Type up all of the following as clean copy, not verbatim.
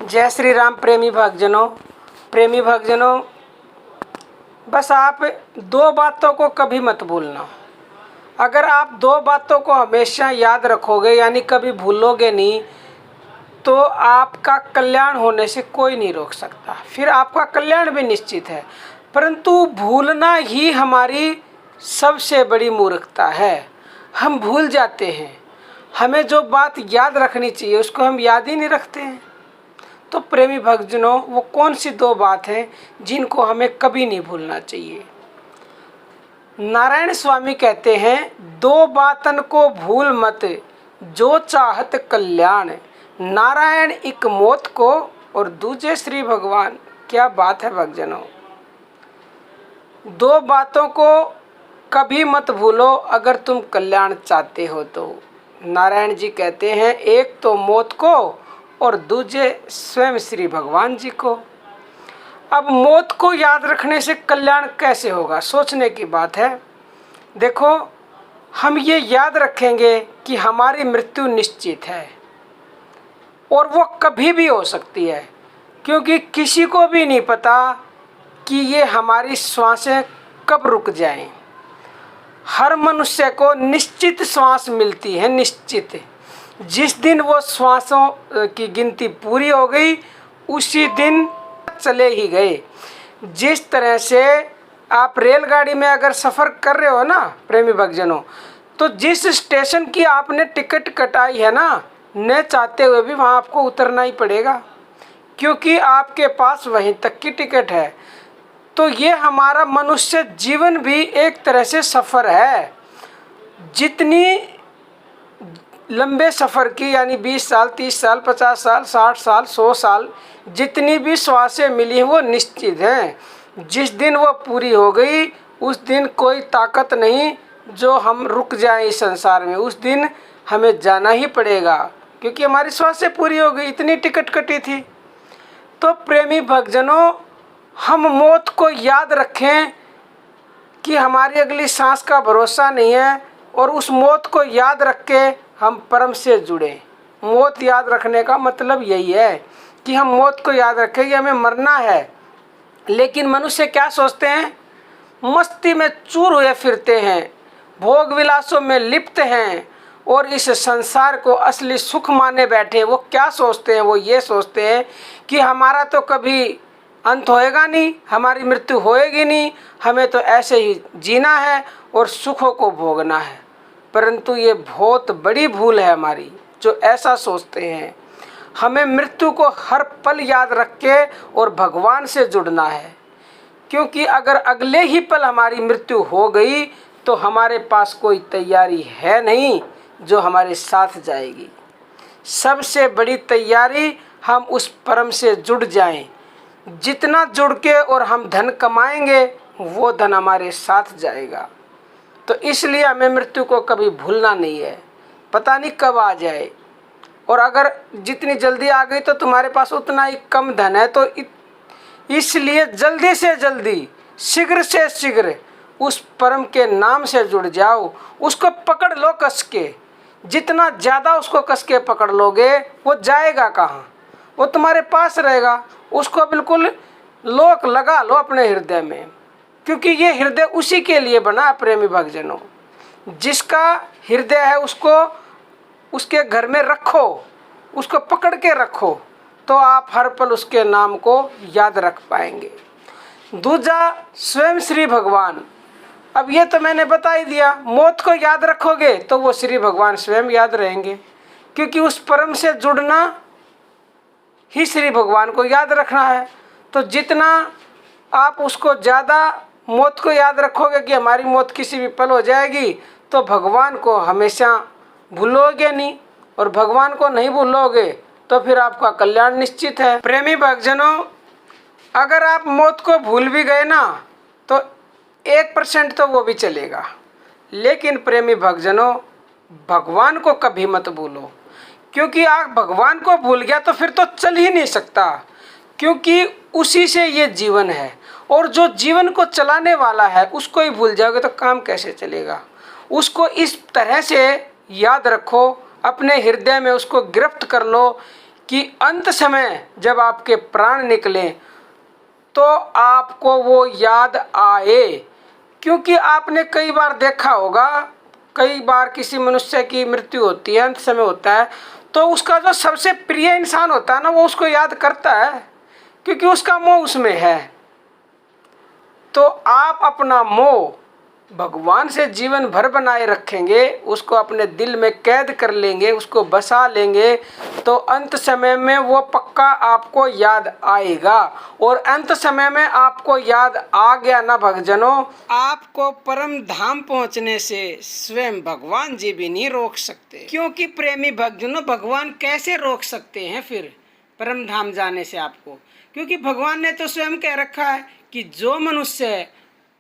जय श्री राम प्रेमी भक्तजनों, बस आप दो बातों को कभी मत भूलना। अगर आप दो बातों को हमेशा याद रखोगे, यानी कभी भूलोगे नहीं, तो आपका कल्याण होने से कोई नहीं रोक सकता। फिर आपका कल्याण भी निश्चित है, परंतु भूलना ही हमारी सबसे बड़ी मूर्खता है। हम भूल जाते हैं, हमें जो बात याद रखनी चाहिए उसको हम याद ही नहीं रखते हैं। तो प्रेमी भक्तजनों, वो कौन सी दो बात हैं जिनको हमें कभी नहीं भूलना चाहिए। नारायण स्वामी कहते हैं, दो बातन को भूल मत, जो चाहत कल्याण। नारायण एक मौत को और दूजे श्री भगवान। क्या बात है भक्तजनों, दो बातों को कभी मत भूलो अगर तुम कल्याण चाहते हो तो। नारायण जी कहते हैं, एक तो मौत को और दूजे स्वयं श्री भगवान जी को। अब मौत को याद रखने से कल्याण कैसे होगा, सोचने की बात है। देखो, हम ये याद रखेंगे कि हमारी मृत्यु निश्चित है और वो कभी भी हो सकती है, क्योंकि किसी को भी नहीं पता कि ये हमारी श्वासें कब रुक जाएं। हर मनुष्य को निश्चित श्वास मिलती है, निश्चित। जिस दिन वो श्वासों की गिनती पूरी हो गई, उसी दिन चले ही गए। जिस तरह से आप रेलगाड़ी में अगर सफ़र कर रहे हो ना प्रेमी भक्तजनों, तो जिस स्टेशन की आपने टिकट कटाई है ना, न चाहते हुए भी वहाँ आपको उतरना ही पड़ेगा, क्योंकि आपके पास वहीं तक की टिकट है। तो ये हमारा मनुष्य जीवन भी एक तरह से सफ़र है। जितनी लंबे सफ़र की, यानी 20 साल, 30 साल, 50 साल, 60 साल, 100 साल, जितनी भी श्वासें मिली वो निश्चित हैं। जिस दिन वो पूरी हो गई, उस दिन कोई ताकत नहीं जो हम रुक जाएं इस संसार में। उस दिन हमें जाना ही पड़ेगा, क्योंकि हमारी श्वासें पूरी हो गई, इतनी टिकट कटी थी। तो प्रेमी भक्तजनों, हम मौत को याद रखें कि हमारी अगली सांस का भरोसा नहीं है, और उस मौत को याद रख के हम परम से जुड़े। मौत याद रखने का मतलब यही है कि हम मौत को याद रखें कि हमें मरना है। लेकिन मनुष्य क्या सोचते हैं, मस्ती में चूर हुए फिरते हैं, भोग विलासों में लिप्त हैं और इस संसार को असली सुख माने बैठे। वो क्या सोचते हैं, वो ये सोचते हैं कि हमारा तो कभी अंत होएगा नहीं, हमारी मृत्यु होएगी नहीं, हमें तो ऐसे ही जीना है और सुखों को भोगना है। परंतु ये बहुत बड़ी भूल है हमारी जो ऐसा सोचते हैं। हमें मृत्यु को हर पल याद रख के और भगवान से जुड़ना है, क्योंकि अगर अगले ही पल हमारी मृत्यु हो गई तो हमारे पास कोई तैयारी है नहीं जो हमारे साथ जाएगी। सबसे बड़ी तैयारी हम उस परम से जुड़ जाएं। जितना जुड़ के और हम धन कमाएंगे, वो धन हमारे साथ जाएगा। तो इसलिए हमें मृत्यु को कभी भूलना नहीं है। पता नहीं कब आ जाए, और अगर जितनी जल्दी आ गई तो तुम्हारे पास उतना ही कम धन है। तो इसलिए जल्दी से जल्दी, शीघ्र से शीघ्र उस परम के नाम से जुड़ जाओ। उसको पकड़ लो कस के। जितना ज़्यादा उसको कस के पकड़ लोगे, वो जाएगा कहाँ, वो तुम्हारे पास रहेगा। उसको बिल्कुल लोक लगा लो अपने हृदय में, क्योंकि ये हृदय उसी के लिए बना। प्रेमी भक्तजनों, जिसका हृदय है उसको उसके घर में रखो, उसको पकड़ के रखो, तो आप हर पल उसके नाम को याद रख पाएंगे। दूजा, स्वयं श्री भगवान। अब ये तो मैंने बता ही दिया, मौत को याद रखोगे तो वो श्री भगवान स्वयं याद रहेंगे, क्योंकि उस परम से जुड़ना ही श्री भगवान को याद रखना है। तो जितना आप उसको ज़्यादा मौत को याद रखोगे कि हमारी मौत किसी भी पल हो जाएगी, तो भगवान को हमेशा भूलोगे नहीं, और भगवान को नहीं भूलोगे तो फिर आपका कल्याण निश्चित है। प्रेमी भक्तजनों, अगर आप मौत को भूल भी गए ना, तो 1% तो वो भी चलेगा। लेकिन प्रेमी भक्तजनों, भगवान को कभी मत भूलो, क्योंकि आप भगवान को भूल गया तो फिर तो चल ही नहीं सकता, क्योंकि उसी से ये जीवन है। और जो जीवन को चलाने वाला है उसको ही भूल जाओगे तो काम कैसे चलेगा। उसको इस तरह से याद रखो, अपने हृदय में उसको गिरफ्त कर लो कि अंत समय जब आपके प्राण निकलें तो आपको वो याद आए। क्योंकि आपने कई बार देखा होगा, कई बार किसी मनुष्य की मृत्यु होती है, अंत समय होता है, तो उसका जो सबसे प्रिय इंसान होता है ना, वो उसको याद करता है क्योंकि उसका मोह उसमें है। तो आप अपना मोह भगवान से जीवन भर बनाए रखेंगे, उसको अपने दिल में कैद कर लेंगे, उसको बसा लेंगे, तो अंत समय में वो पक्का आपको याद आएगा। और अंत समय में आपको याद आ गया ना भक्तजनों, आपको परम धाम पहुंचने से स्वयं भगवान जी भी नहीं रोक सकते। क्योंकि प्रेमी भक्तजनों, भगवान कैसे रोक सकते हैं फिर परम धाम जाने से आपको? क्योंकि भगवान ने तो स्वयं कह रखा है कि जो मनुष्य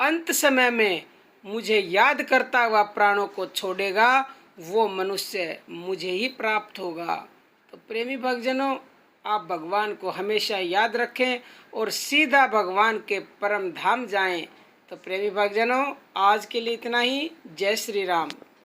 अंत समय में मुझे याद करता हुआ प्राणों को छोड़ेगा, वो मनुष्य मुझे ही प्राप्त होगा। तो प्रेमी भक्तजनों, आप भगवान को हमेशा याद रखें और सीधा भगवान के परम धाम जाएं। तो प्रेमी भक्तजनों, आज के लिए इतना ही। जय श्री राम।